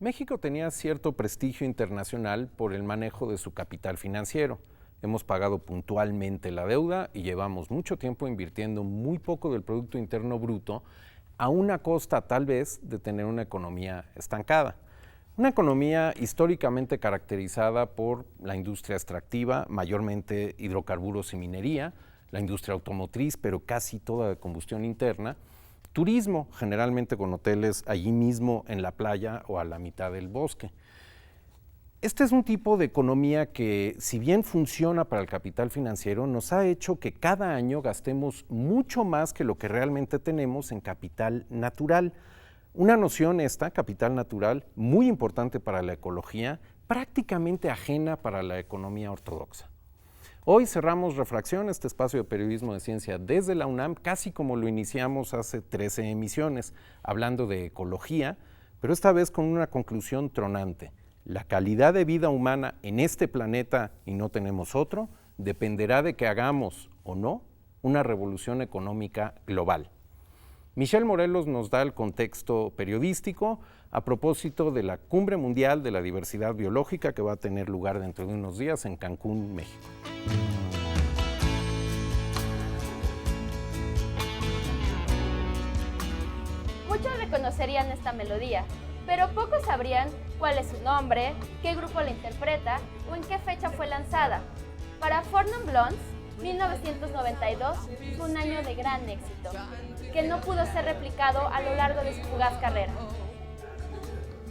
México tenía cierto prestigio internacional por el manejo de su capital financiero. Hemos pagado puntualmente la deuda y llevamos mucho tiempo invirtiendo muy poco del Producto Interno Bruto a una costa tal vez de tener una economía estancada. Una economía históricamente caracterizada por la industria extractiva, mayormente hidrocarburos y minería, la industria automotriz, pero casi toda de combustión interna, turismo, generalmente con hoteles allí mismo en la playa o a la mitad del bosque. Este es un tipo de economía que, si bien funciona para el capital financiero, nos ha hecho que cada año gastemos mucho más que lo que realmente tenemos en capital natural. Una noción esta, capital natural, muy importante para la ecología, prácticamente ajena para la economía ortodoxa. Hoy cerramos Refracción, este espacio de periodismo de ciencia desde la UNAM, casi como lo iniciamos hace 13 emisiones, hablando de ecología, pero esta vez con una conclusión tronante. La calidad de vida humana en este planeta, y no tenemos otro, dependerá de que hagamos o no una revolución económica global. Michelle Morelos nos da el contexto periodístico a propósito de la Cumbre Mundial de la Diversidad Biológica que va a tener lugar dentro de unos días en Cancún, México. Muchos reconocerían esta melodía, pero pocos sabrían cuál es su nombre, qué grupo la interpreta o en qué fecha fue lanzada. Para Four Non Blondes, 1992 fue un año de gran éxito, que no pudo ser replicado a lo largo de su fugaz carrera.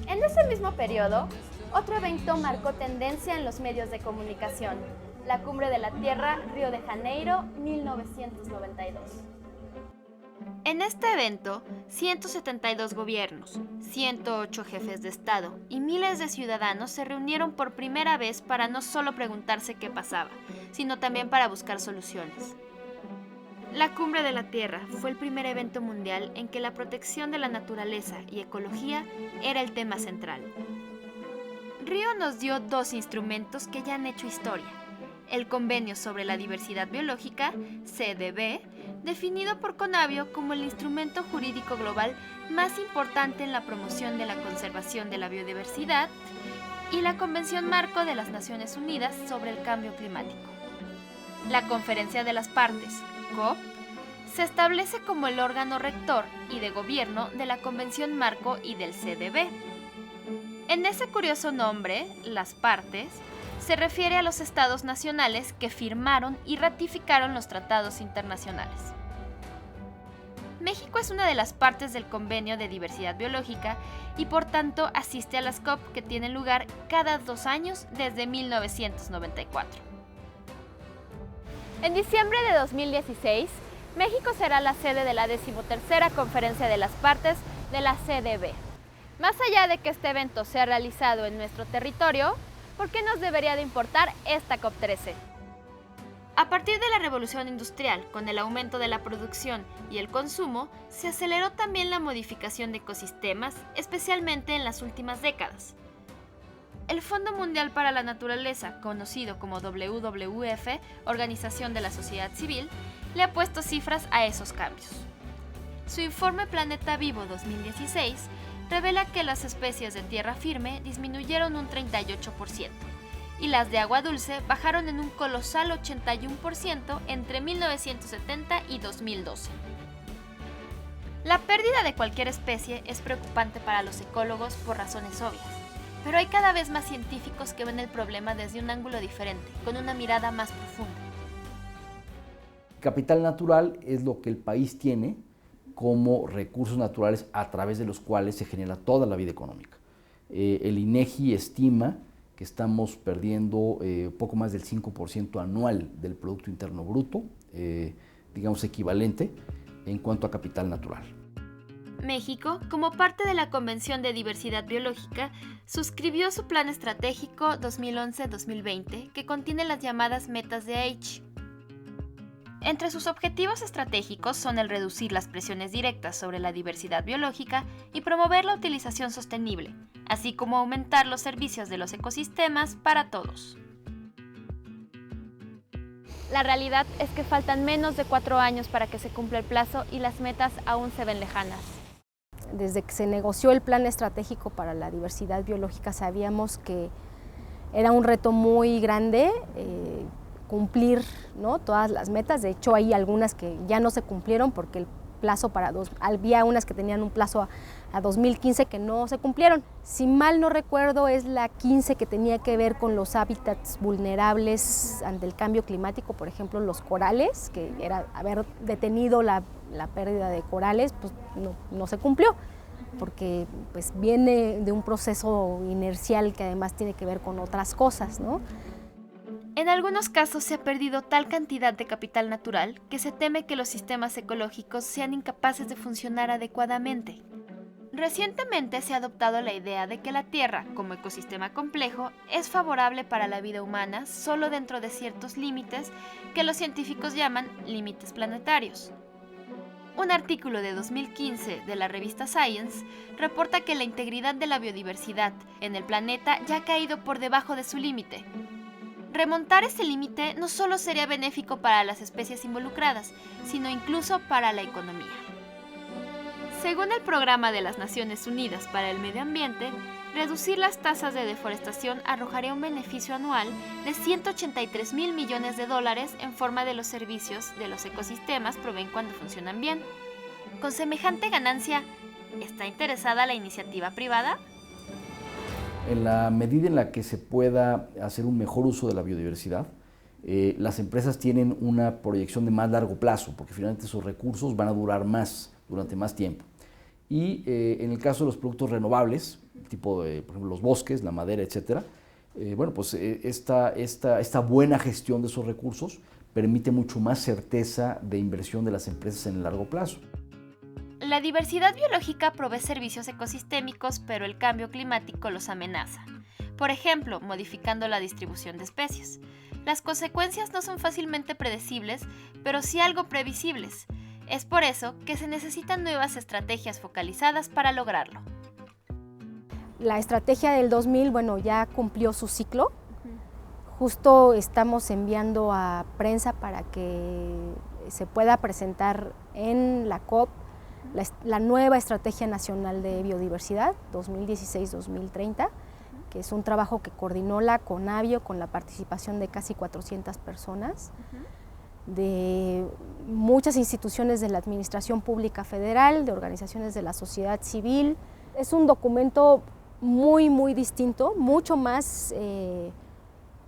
En ese mismo periodo, otro evento marcó tendencia en los medios de comunicación, la Cumbre de la Tierra, Río de Janeiro, 1992. En este evento, 172 gobiernos, 108 jefes de Estado y miles de ciudadanos se reunieron por primera vez para no solo preguntarse qué pasaba, sino también para buscar soluciones. La Cumbre de la Tierra fue el primer evento mundial en que la protección de la naturaleza y ecología era el tema central. Río nos dio dos instrumentos que ya han hecho historia. El Convenio sobre la Diversidad Biológica, CDB, definido por Conavio como el instrumento jurídico global más importante en la promoción de la conservación de la biodiversidad, y la Convención Marco de las Naciones Unidas sobre el Cambio Climático. La Conferencia de las Partes, COP, se establece como el órgano rector y de gobierno de la Convención Marco y del CDB. En ese curioso nombre, las partes, se refiere a los estados nacionales que firmaron y ratificaron los tratados internacionales. México es una de las partes del Convenio de Diversidad Biológica y por tanto asiste a las COP que tienen lugar cada 2 años desde 1994. En diciembre de 2016, México será la sede de la 13ª Conferencia de las Partes de la CDB. Más allá de que este evento sea realizado en nuestro territorio, ¿por qué nos debería de importar esta COP13? A partir de la revolución industrial, con el aumento de la producción y el consumo, se aceleró también la modificación de ecosistemas, especialmente en las últimas décadas. El Fondo Mundial para la Naturaleza, conocido como WWF, Organización de la Sociedad Civil, le ha puesto cifras a esos cambios. Su informe Planeta Vivo 2016 revela que las especies de tierra firme disminuyeron un 38% y las de agua dulce bajaron en un colosal 81% entre 1970 y 2012. La pérdida de cualquier especie es preocupante para los ecólogos por razones obvias, pero hay cada vez más científicos que ven el problema desde un ángulo diferente, con una mirada más profunda. Capital natural es lo que el país tiene como recursos naturales a través de los cuales se genera toda la vida económica. El INEGI estima que estamos perdiendo poco más del 5% anual del Producto Interno Bruto, digamos equivalente, en cuanto a capital natural. México, como parte de la Convención de Diversidad Biológica, suscribió su Plan Estratégico 2011-2020, que contiene las llamadas metas de Aichi. Entre sus objetivos estratégicos son el reducir las presiones directas sobre la diversidad biológica y promover la utilización sostenible, así como aumentar los servicios de los ecosistemas para todos. La realidad es que faltan menos de 4 años para que se cumpla el plazo y las metas aún se ven lejanas. desde que se negoció el plan estratégico para la diversidad biológica, sabíamos que era un reto muy grande cumplir, ¿no?, todas las metas. De hecho, hay algunas que ya no se cumplieron porque el plazo había unas que tenían un plazo a 2015 que no se cumplieron. Si mal no recuerdo, es la 15 que tenía que ver con los hábitats vulnerables ante el cambio climático, por ejemplo, los corales, que era haber detenido la pérdida de corales, pues no se cumplió, porque pues viene de un proceso inercial que además tiene que ver con otras cosas, ¿no? En algunos casos se ha perdido tal cantidad de capital natural que se teme que los sistemas ecológicos sean incapaces de funcionar adecuadamente. Recientemente se ha adoptado la idea de que la Tierra, como ecosistema complejo, es favorable para la vida humana solo dentro de ciertos límites que los científicos llaman límites planetarios. Un artículo de 2015 de la revista Science reporta que la integridad de la biodiversidad en el planeta ya ha caído por debajo de su límite. Remontar ese límite no solo sería benéfico para las especies involucradas, sino incluso para la economía. Según el Programa de las Naciones Unidas para el Medio Ambiente, reducir las tasas de deforestación arrojaría un beneficio anual de 183,000 millones de dólares en forma de los servicios de los ecosistemas proveen cuando funcionan bien. Con semejante ganancia, ¿está interesada la iniciativa privada? En la medida en la que se pueda hacer un mejor uso de la biodiversidad, las empresas tienen una proyección de más largo plazo, porque finalmente esos recursos van a durar más, durante más tiempo. Y en el caso de los productos renovables, tipo de, por ejemplo, los bosques, la madera, etcétera, bueno, pues esta buena gestión de esos recursos permite mucho más certeza de inversión de las empresas en el largo plazo. La diversidad biológica provee servicios ecosistémicos, pero el cambio climático los amenaza. Por ejemplo, modificando la distribución de especies. Las consecuencias no son fácilmente predecibles, pero sí algo previsibles. Es por eso que se necesitan nuevas estrategias focalizadas para lograrlo. La estrategia del 2000, bueno, ya cumplió su ciclo. Justo estamos enviando a prensa para que se pueda presentar en la COP la nueva Estrategia Nacional de Biodiversidad 2016-2030, que es un trabajo que coordinó la CONABIO con la participación de casi 400 personas, de muchas instituciones de la Administración Pública Federal, de organizaciones de la sociedad civil. Es un documento muy, muy distinto, mucho más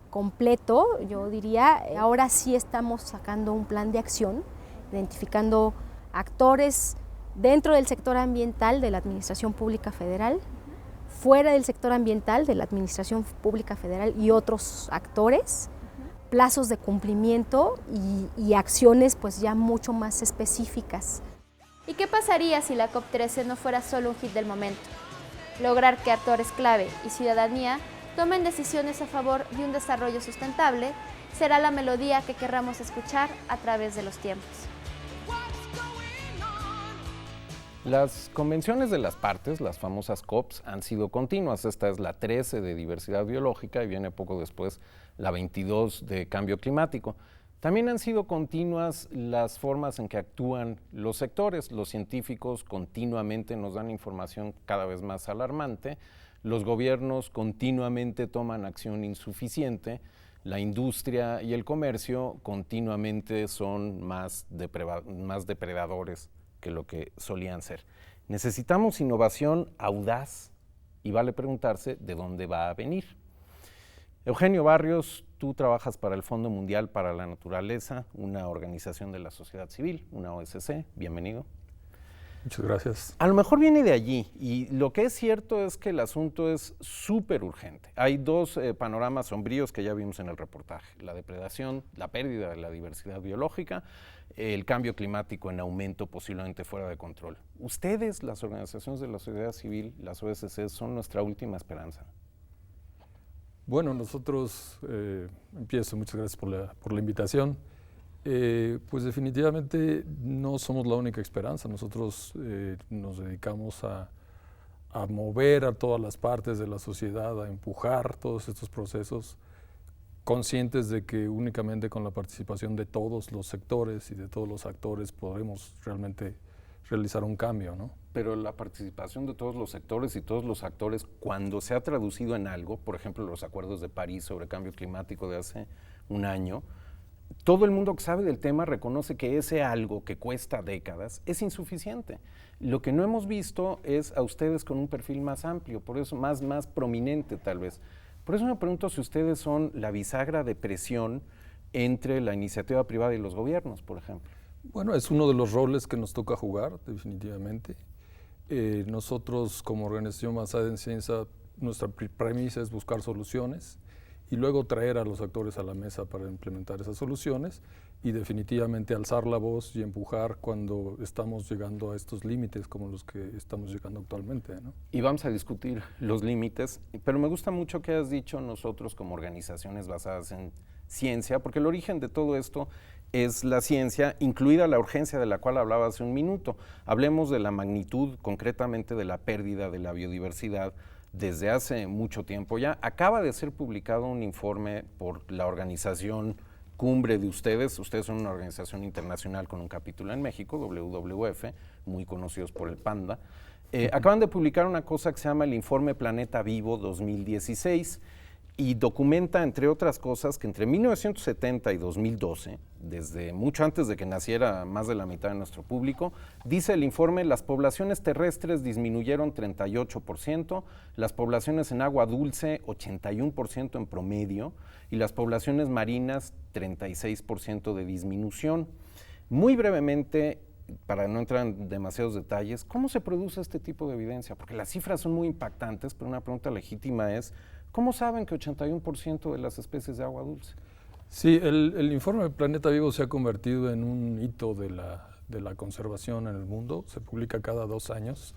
completo, yo diría. Ahora sí estamos sacando un plan de acción, identificando actores dentro del sector ambiental de la Administración Pública Federal, fuera del sector ambiental de la Administración Pública Federal y otros actores, plazos de cumplimiento y acciones pues ya mucho más específicas. ¿Y qué pasaría si la COP13 no fuera solo un hit del momento? Lograr que actores clave y ciudadanía tomen decisiones a favor de un desarrollo sustentable será la melodía que querramos escuchar a través de los tiempos. Las convenciones de las partes, las famosas COPs, han sido continuas. Esta es la 13 de diversidad biológica y viene poco después la 22 de cambio climático. También han sido continuas las formas en que actúan los sectores. Los científicos continuamente nos dan información cada vez más alarmante. Los gobiernos continuamente toman acción insuficiente. La industria y el comercio continuamente son más depredadores que lo que solían ser. Necesitamos innovación audaz y vale preguntarse de dónde va a venir. Eugenio Barrios, tú trabajas para el Fondo Mundial para la Naturaleza, una organización de la sociedad civil, una OSC. Bienvenido. Muchas gracias. A lo mejor viene de allí y lo que es cierto es que el asunto es súper urgente. Hay dos panoramas sombríos que ya vimos en el reportaje: la depredación, la pérdida de la diversidad biológica, el cambio climático en aumento posiblemente fuera de control. Ustedes, las organizaciones de la sociedad civil, las OSC, son nuestra última esperanza. Bueno, nosotros, empiezo, muchas gracias por la invitación. Pues definitivamente no somos la única esperanza. Nosotros nos dedicamos a mover a todas las partes de la sociedad, a empujar todos estos procesos, conscientes de que únicamente con la participación de todos los sectores y de todos los actores podremos realmente realizar un cambio, ¿no? Pero la participación de todos los sectores y todos los actores, cuando se ha traducido en algo, por ejemplo, los acuerdos de París sobre cambio climático de hace un año, todo el mundo que sabe del tema reconoce que ese algo que cuesta décadas es insuficiente. Lo que no hemos visto es a ustedes con un perfil más amplio, por eso más prominente tal vez. Por eso me pregunto si ustedes son la bisagra de presión entre la iniciativa privada y los gobiernos, por ejemplo. Bueno, es uno de los roles que nos toca jugar, definitivamente. Nosotros, como organización basada en ciencia, nuestra premisa es buscar soluciones y luego traer a los actores a la mesa para implementar esas soluciones y definitivamente alzar la voz y empujar cuando estamos llegando a estos límites como los que estamos llegando actualmente, ¿no? Y vamos a discutir los límites, pero me gusta mucho que has dicho nosotros como organizaciones basadas en ciencia, porque el origen de todo esto es la ciencia, incluida la urgencia de la cual hablaba hace un minuto. Hablemos de la magnitud, concretamente de la pérdida de la biodiversidad desde hace mucho tiempo ya. Acaba de ser publicado un informe por la organización cumbre de ustedes. Ustedes son una organización internacional con un capítulo en México, WWF, muy conocidos por el Panda. Acaban de publicar una cosa que se llama el Informe Planeta Vivo 2016, y documenta, entre otras cosas, que entre 1970 y 2012, desde mucho antes de que naciera más de la mitad de nuestro público, dice el informe, las poblaciones terrestres disminuyeron 38%, las poblaciones en agua dulce 81% en promedio, y las poblaciones marinas 36% de disminución. Muy brevemente, para no entrar en demasiados detalles, ¿cómo se produce este tipo de evidencia? Porque las cifras son muy impactantes, pero una pregunta legítima es, ¿cómo saben que 81% de las especies de agua dulce? Sí, el informe Planeta Vivo se ha convertido en un hito de la conservación en el mundo. Se publica cada 2 años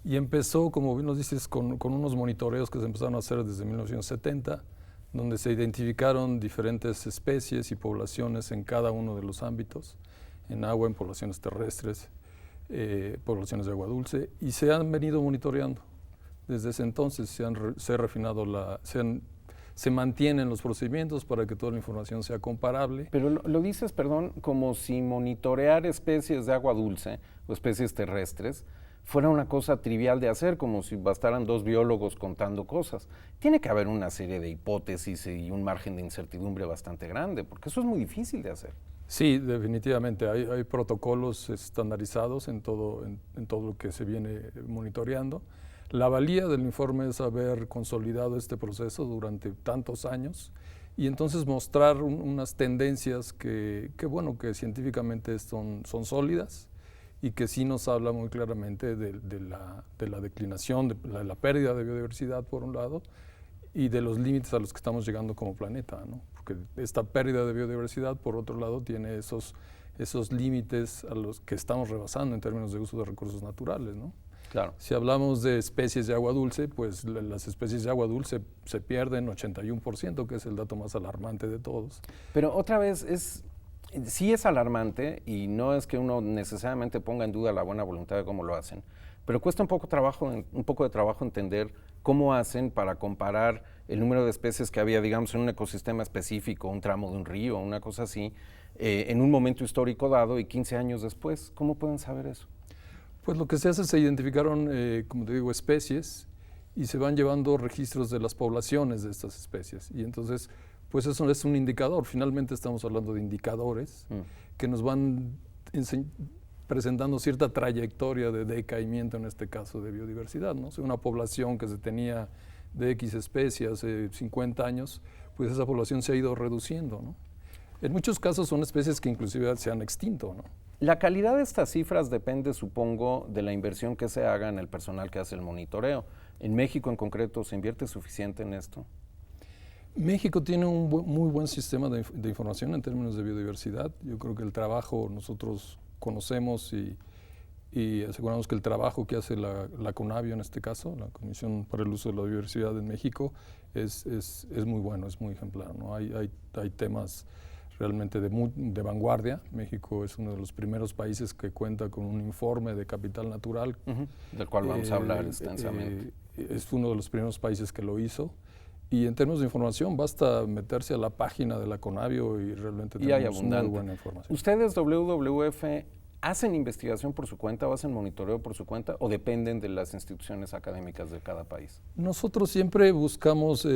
y empezó, como bien nos dices, con unos monitoreos que se empezaron a hacer desde 1970, donde se identificaron diferentes especies y poblaciones en cada uno de los ámbitos, en agua, en poblaciones terrestres, poblaciones de agua dulce, y se han venido monitoreando. Desde ese entonces se ha refinado se mantienen los procedimientos para que toda la información sea comparable. Pero lo dices, perdón, como si monitorear especies de agua dulce o especies terrestres fuera una cosa trivial de hacer, como si bastaran 2 biólogos contando cosas. Tiene que haber una serie de hipótesis y un margen de incertidumbre bastante grande, porque eso es muy difícil de hacer. Sí, definitivamente. Hay protocolos estandarizados en todo lo que se viene monitoreando. La valía del informe es haber consolidado este proceso durante tantos años y entonces mostrar unas tendencias que científicamente son sólidas y que sí nos habla muy claramente de la declinación, de la pérdida de biodiversidad por un lado y de los límites a los que estamos llegando como planeta, ¿no? Porque esta pérdida de biodiversidad por otro lado tiene esos límites a los que estamos rebasando en términos de uso de recursos naturales, ¿no? Claro. Si hablamos de especies de agua dulce, pues las especies de agua dulce se pierden 81%, que es el dato más alarmante de todos. Pero otra vez, sí es alarmante y no es que uno necesariamente ponga en duda la buena voluntad de cómo lo hacen, pero cuesta un poco de trabajo entender cómo hacen para comparar el número de especies que había, digamos, en un ecosistema específico, un tramo de un río, una cosa así, en un momento histórico dado y 15 años después. ¿Cómo pueden saber eso? Pues lo que se hace, se identificaron, como te digo, especies y se van llevando registros de las poblaciones de estas especies. Y entonces, pues eso es un indicador. Finalmente estamos hablando de indicadores que nos van presentando cierta trayectoria de decaimiento, en este caso de biodiversidad, ¿no? O sea, una población que se tenía de X especie hace 50 años, pues esa población se ha ido reduciendo, ¿no? En muchos casos son especies que inclusive se han extinto, ¿no? La calidad de estas cifras depende, supongo, de la inversión que se haga en el personal que hace el monitoreo. ¿En México en concreto se invierte suficiente en esto? México tiene un muy buen sistema de información en términos de biodiversidad. Yo creo que el trabajo nosotros conocemos y aseguramos que el trabajo que hace la CONABIO en este caso, la Comisión para el Uso de la Biodiversidad en México, es muy bueno, es muy ejemplar, ¿no? Hay temas realmente de vanguardia. México es uno de los primeros países que cuenta con un informe de capital natural. Del cual vamos a hablar extensamente. Es uno de los primeros países que lo hizo. Y en términos de información, basta meterse a la página de la CONABIO y realmente tenemos muy buena información. ¿Ustedes, WWF, ¿hacen investigación por su cuenta o hacen monitoreo por su cuenta o dependen de las instituciones académicas de cada país? Nosotros siempre buscamos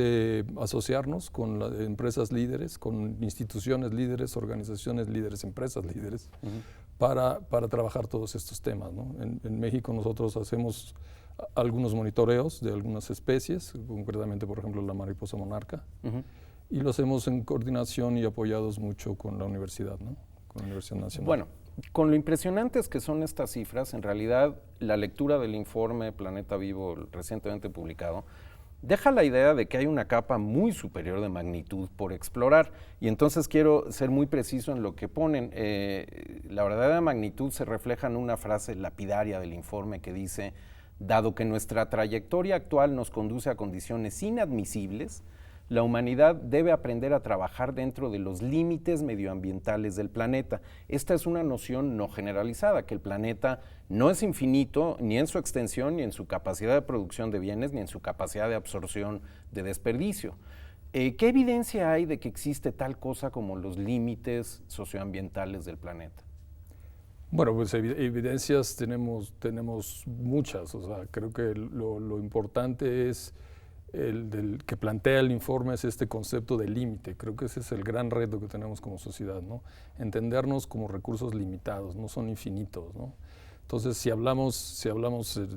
asociarnos con empresas líderes, con instituciones líderes, organizaciones líderes, empresas líderes, para trabajar todos estos temas, ¿no? En México nosotros hacemos algunos monitoreos de algunas especies, concretamente, por ejemplo, la mariposa monarca, y lo hacemos en coordinación y apoyados mucho con la universidad, ¿no? Con la Universidad Nacional. Bueno, con lo impresionantes que son estas cifras, en realidad la lectura del informe Planeta Vivo recientemente publicado deja la idea de que hay una capa muy superior de magnitud por explorar, y entonces quiero ser muy preciso en lo que ponen. La verdadera magnitud se refleja en una frase lapidaria del informe que dice: dado que nuestra trayectoria actual nos conduce a condiciones inadmisibles, la humanidad debe aprender a trabajar dentro de los límites medioambientales del planeta. Esta es una noción no generalizada, que el planeta no es infinito ni en su extensión, ni en su capacidad de producción de bienes, ni en su capacidad de absorción de desperdicio. ¿Qué evidencia hay de que existe tal cosa como los límites socioambientales del planeta? Bueno, pues evidencias tenemos muchas. O sea, creo que lo importante es el que plantea el informe es este concepto de límite. Creo que ese es el gran reto que tenemos como sociedad, ¿no? Entendernos como recursos limitados, no son infinitos, ¿no? Entonces, si hablamos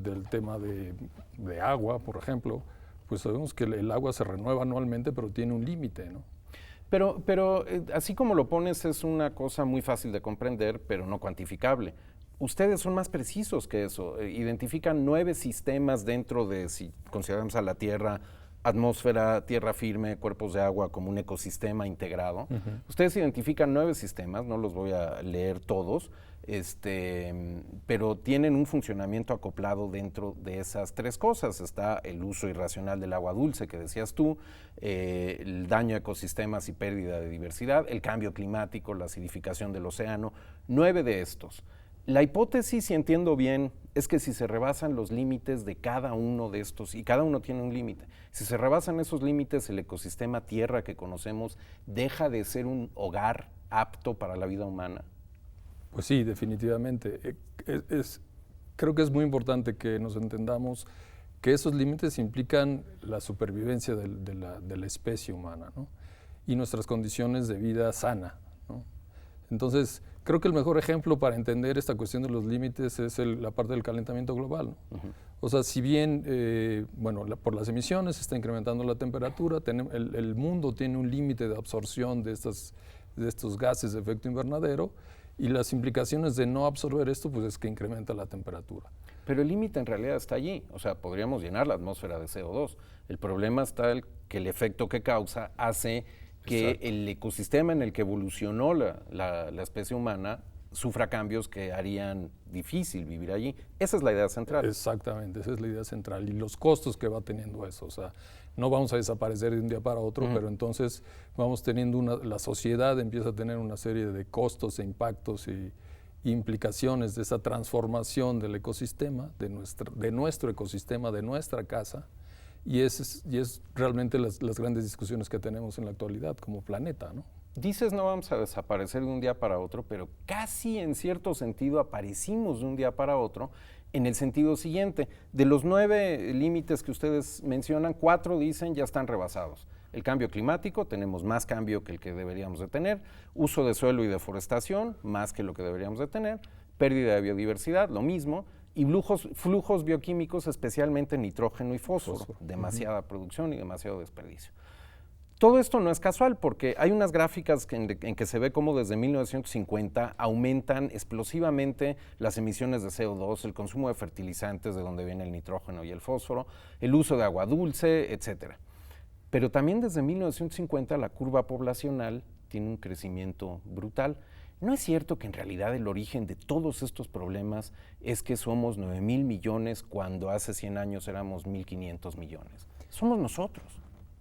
del tema de agua, por ejemplo, pues sabemos que el agua se renueva anualmente, pero tiene un límite, ¿no? Pero así como lo pones, es una cosa muy fácil de comprender, pero no cuantificable. Ustedes son más precisos que eso. Identifican 9 sistemas dentro de, si consideramos a la Tierra, atmósfera, tierra firme, cuerpos de agua como un ecosistema integrado. Ustedes identifican 9 sistemas, no los voy a leer todos, pero tienen un funcionamiento acoplado dentro de esas 3 cosas. Está el uso irracional del agua dulce, que decías tú, el daño a ecosistemas y pérdida de diversidad, el cambio climático, la acidificación del océano, 9 de estos. La hipótesis, si entiendo bien, es que si se rebasan los límites de cada uno de estos, y cada uno tiene un límite, si se rebasan esos límites, el ecosistema Tierra que conocemos deja de ser un hogar apto para la vida humana. Pues sí, definitivamente. Creo que es muy importante que nos entendamos que esos límites implican la supervivencia de la especie humana, ¿no? Y nuestras condiciones de vida sana, ¿no? Entonces, creo que el mejor ejemplo para entender esta cuestión de los límites es la parte del calentamiento global, ¿no? O sea, si bien, por las emisiones se está incrementando la temperatura, el mundo tiene un límite de absorción de estos gases de efecto invernadero, y las implicaciones de no absorber esto, pues es que incrementa la temperatura. Pero el límite en realidad está allí. O sea, podríamos llenar la atmósfera de CO2. El problema está que el efecto que causa hace que el ecosistema en el que evolucionó la especie humana sufra cambios que harían difícil vivir allí. Esa es la idea central. Exactamente, esa es la idea central. Y los costos que va teniendo eso. O sea, no vamos a desaparecer de un día para otro, pero entonces vamos teniendo la sociedad empieza a tener una serie de costos e impactos y implicaciones de esa transformación del ecosistema, de nuestro ecosistema, de nuestra casa. Y es realmente las grandes discusiones que tenemos en la actualidad como planeta, ¿no? Dices no vamos a desaparecer de un día para otro, pero casi en cierto sentido aparecimos de un día para otro, en el sentido siguiente: de los 9 límites que ustedes mencionan, 4 dicen ya están rebasados. El cambio climático, tenemos más cambio que el que deberíamos de tener. Uso de suelo y deforestación, más que lo que deberíamos de tener. Pérdida de biodiversidad, lo mismo. Y flujos bioquímicos, especialmente nitrógeno y fósforo. Demasiada producción y demasiado desperdicio. Todo esto no es casual, porque hay unas gráficas en que se ve cómo desde 1950 aumentan explosivamente las emisiones de CO2, el consumo de fertilizantes, de donde viene el nitrógeno y el fósforo, el uso de agua dulce, etc. Pero también desde 1950 la curva poblacional tiene un crecimiento brutal. ¿No es cierto que en realidad el origen de todos estos problemas es que somos 9,000 millones cuando hace 100 años éramos 1,500 millones? Somos nosotros.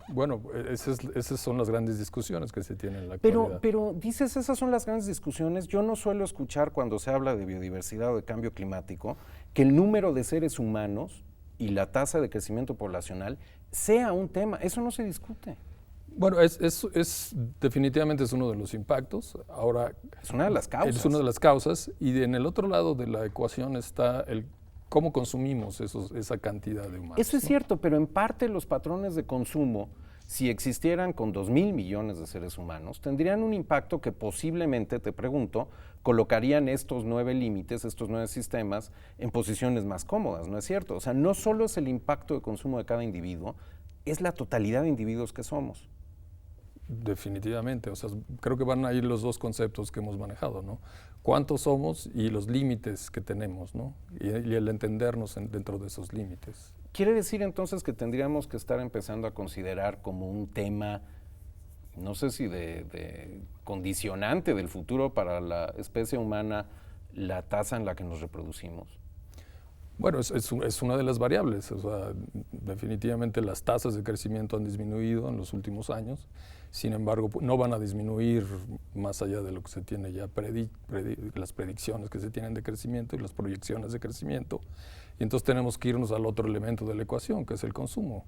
Bueno, esas son las grandes discusiones que se tienen en la actualidad. Pero dices, esas son las grandes discusiones. Yo no suelo escuchar cuando se habla de biodiversidad o de cambio climático que el número de seres humanos y la tasa de crecimiento poblacional sea un tema. Eso no se discute. Bueno, definitivamente es uno de los impactos. Ahora, es una de las causas. Es una de las causas. Y en el otro lado de la ecuación está el cómo consumimos esa cantidad de humanos. Eso es cierto, pero en parte los patrones de consumo, si existieran con 2.000 millones de seres humanos, tendrían un impacto que posiblemente, te pregunto, colocarían estos 9 límites, estos 9 sistemas, en posiciones más cómodas, ¿no es cierto? O sea, no solo es el impacto de consumo de cada individuo, es la totalidad de individuos que somos. Definitivamente, o sea, creo que van a ir los dos conceptos que hemos manejado, ¿no? Cuántos somos y los límites que tenemos, ¿no? Y el entendernos dentro de esos límites. ¿Quiere decir entonces que tendríamos que estar empezando a considerar como un tema, no sé si de condicionante del futuro para la especie humana, la tasa en la que nos reproducimos? Bueno, es una de las variables. O sea, definitivamente las tasas de crecimiento han disminuido en los últimos años. Sin embargo, no van a disminuir más allá de lo que se tiene ya, las predicciones que se tienen de crecimiento y las proyecciones de crecimiento. Y entonces tenemos que irnos al otro elemento de la ecuación, que es el consumo.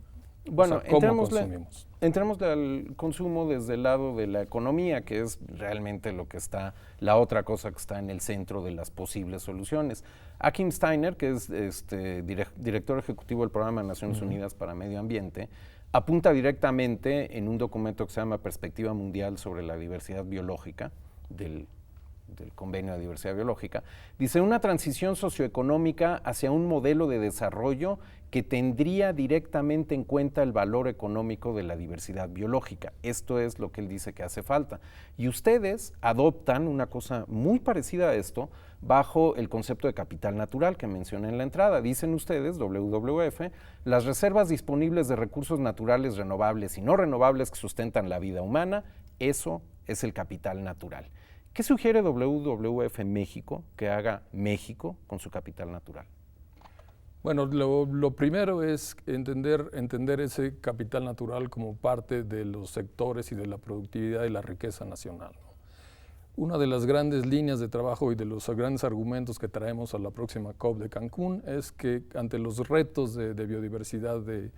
Bueno, o sea, ¿cómo consumimos? Entremos al consumo desde el lado de la economía, que es realmente lo que está, la otra cosa que está en el centro de las posibles soluciones. Achim Steiner, que es director ejecutivo del Programa de Naciones Unidas para Medio Ambiente, apunta directamente en un documento que se llama Perspectiva Mundial sobre la Diversidad Biológica, del Convenio de Diversidad Biológica, dice una transición socioeconómica hacia un modelo de desarrollo que tendría directamente en cuenta el valor económico de la diversidad biológica. Esto es lo que él dice que hace falta. Y ustedes adoptan una cosa muy parecida a esto bajo el concepto de capital natural que mencioné en la entrada. Dicen ustedes, WWF, las reservas disponibles de recursos naturales renovables y no renovables que sustentan la vida humana, eso es el capital natural. ¿Qué sugiere WWF México que haga México con su capital natural? Bueno, lo primero es entender ese capital natural como parte de los sectores y de la productividad y la riqueza nacional, ¿no? Una de las grandes líneas de trabajo y de los grandes argumentos que traemos a la próxima COP de Cancún es que ante los retos de biodiversidad, de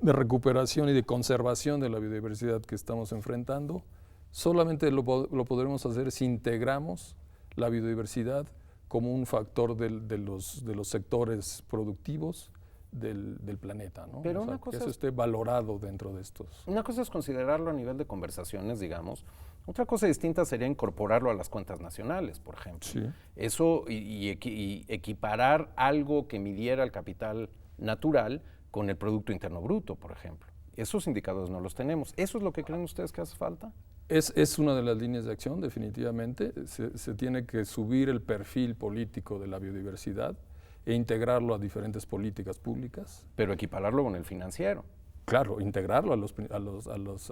recuperación y de conservación de la biodiversidad que estamos enfrentando, solamente lo podremos hacer si integramos la biodiversidad como un factor de los sectores productivos del planeta, ¿no? Pero o sea, que eso esté valorado dentro de estos. Una cosa es considerarlo a nivel de conversaciones, digamos. Otra cosa distinta sería incorporarlo a las cuentas nacionales, por ejemplo. Sí. Eso y equiparar algo que midiera el capital natural con el Producto Interno Bruto, por ejemplo. Esos indicadores no los tenemos. ¿Eso es lo que creen ustedes que hace falta? Es una de las líneas de acción, definitivamente. Se tiene que subir el perfil político de la biodiversidad e integrarlo a diferentes políticas públicas. Pero equipararlo con el financiero. Claro, integrarlo a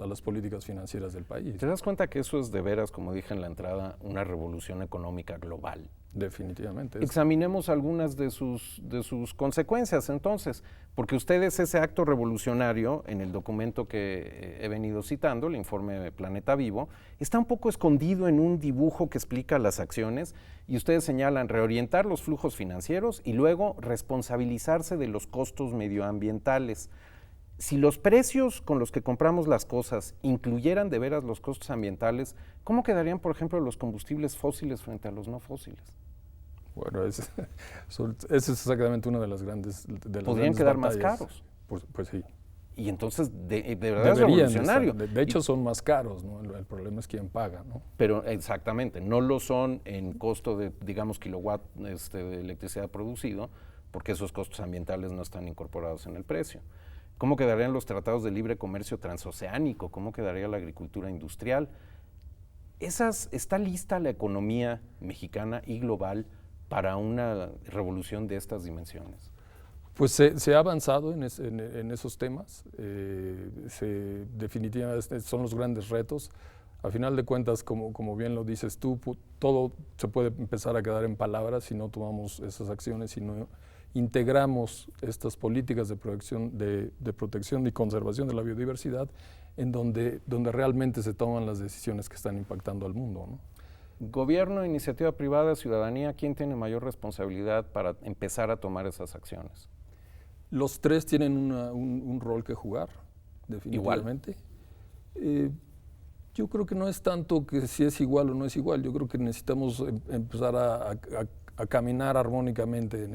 las políticas financieras del país. ¿Te das cuenta que eso es de veras, como dije en la entrada, una revolución económica global? Definitivamente. Examinemos algunas de sus consecuencias entonces, porque ustedes ese acto revolucionario, en el documento que he venido citando, el informe Planeta Vivo, está un poco escondido en un dibujo que explica las acciones y ustedes señalan reorientar los flujos financieros y luego responsabilizarse de los costos medioambientales. Si los precios con los que compramos las cosas incluyeran de veras los costos ambientales, ¿cómo quedarían, por ejemplo, los combustibles fósiles frente a los no fósiles? Bueno, esa es exactamente una de las grandes ¿Podrían quedar batallas. Más caros? Pues sí. Y entonces, de verdad es revolucionario. De hecho, son más caros, ¿no? El problema es quién paga, ¿no? Pero exactamente, no lo son en costo de, digamos, kilowatt de electricidad producido, porque esos costos ambientales no están incorporados en el precio. ¿Cómo quedarían los tratados de libre comercio transoceánico? ¿Cómo quedaría la agricultura industrial? ¿Está lista la economía mexicana y global para una revolución de estas dimensiones? Pues se ha avanzado en esos temas. Definitivamente son los grandes retos. A final de cuentas, como bien lo dices tú, todo se puede empezar a quedar en palabras si no tomamos esas acciones, si no integramos estas políticas de protección y conservación de la biodiversidad en donde realmente se toman las decisiones que están impactando al mundo, ¿no? Gobierno, iniciativa privada, ciudadanía, ¿quién tiene mayor responsabilidad para empezar a tomar esas acciones? Los tres tienen un rol que jugar, definitivamente. Yo creo que no es tanto que si es igual o no es igual, yo creo que necesitamos empezar a caminar armónicamente en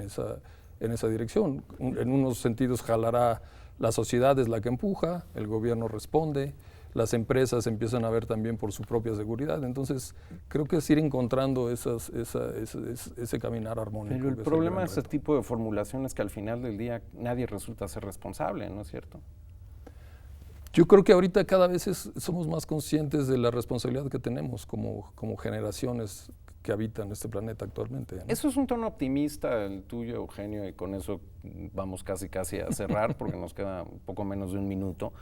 esa dirección. En unos sentidos jalará la sociedad, es la que empuja, el gobierno responde, las empresas empiezan a ver también por su propia seguridad. Entonces, creo que es ir encontrando ese caminar armónico. Pero el problema de este tipo de formulaciones es que al final del día nadie resulta ser responsable, ¿no es cierto? Yo creo que ahorita cada vez somos más conscientes de la responsabilidad que tenemos como generaciones que habitan este planeta actualmente, ¿no? Eso es un tono optimista el tuyo, Eugenio, y con eso vamos casi a cerrar porque nos queda un poco menos de un minuto.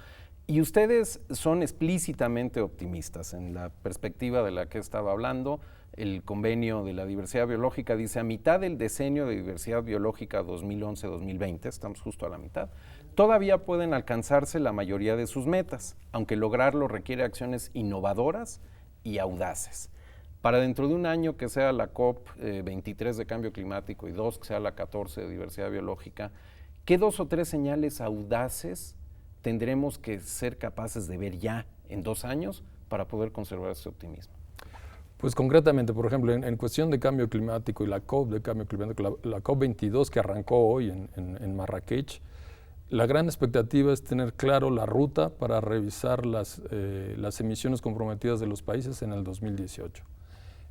Y ustedes son explícitamente optimistas en la perspectiva de la que estaba hablando. El convenio de la diversidad biológica dice: a mitad del decenio de diversidad biológica 2011-2020, estamos justo a la mitad, todavía pueden alcanzarse la mayoría de sus metas, aunque lograrlo requiere acciones innovadoras y audaces. Para dentro de un año, que sea la COP23 de cambio climático y 2, que sea la 14 de diversidad biológica, ¿qué 2 o 3 señales audaces tendremos que ser capaces de ver ya en 2 años para poder conservar ese optimismo? Pues concretamente, por ejemplo, en cuestión de cambio climático y la COP de cambio climático, la COP22 que arrancó hoy en Marrakech, la gran expectativa es tener claro la ruta para revisar las emisiones comprometidas de los países en el 2018.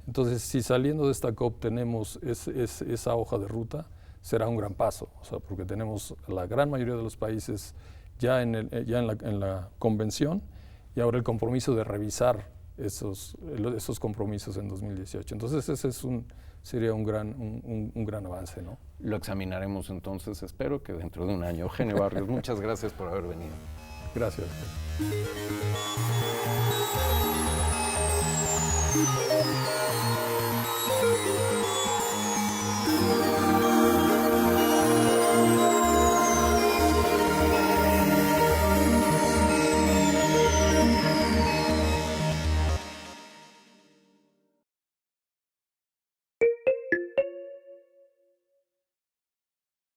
Entonces, si saliendo de esta COP tenemos esa hoja de ruta, será un gran paso, o sea, porque tenemos la gran mayoría de los países ya en la convención y ahora el compromiso de revisar esos compromisos en 2018. Entonces, ese sería un gran avance, ¿no? Lo examinaremos entonces, espero que dentro de un año. Eugenio Barrios, muchas gracias por haber venido. Gracias. Thank you.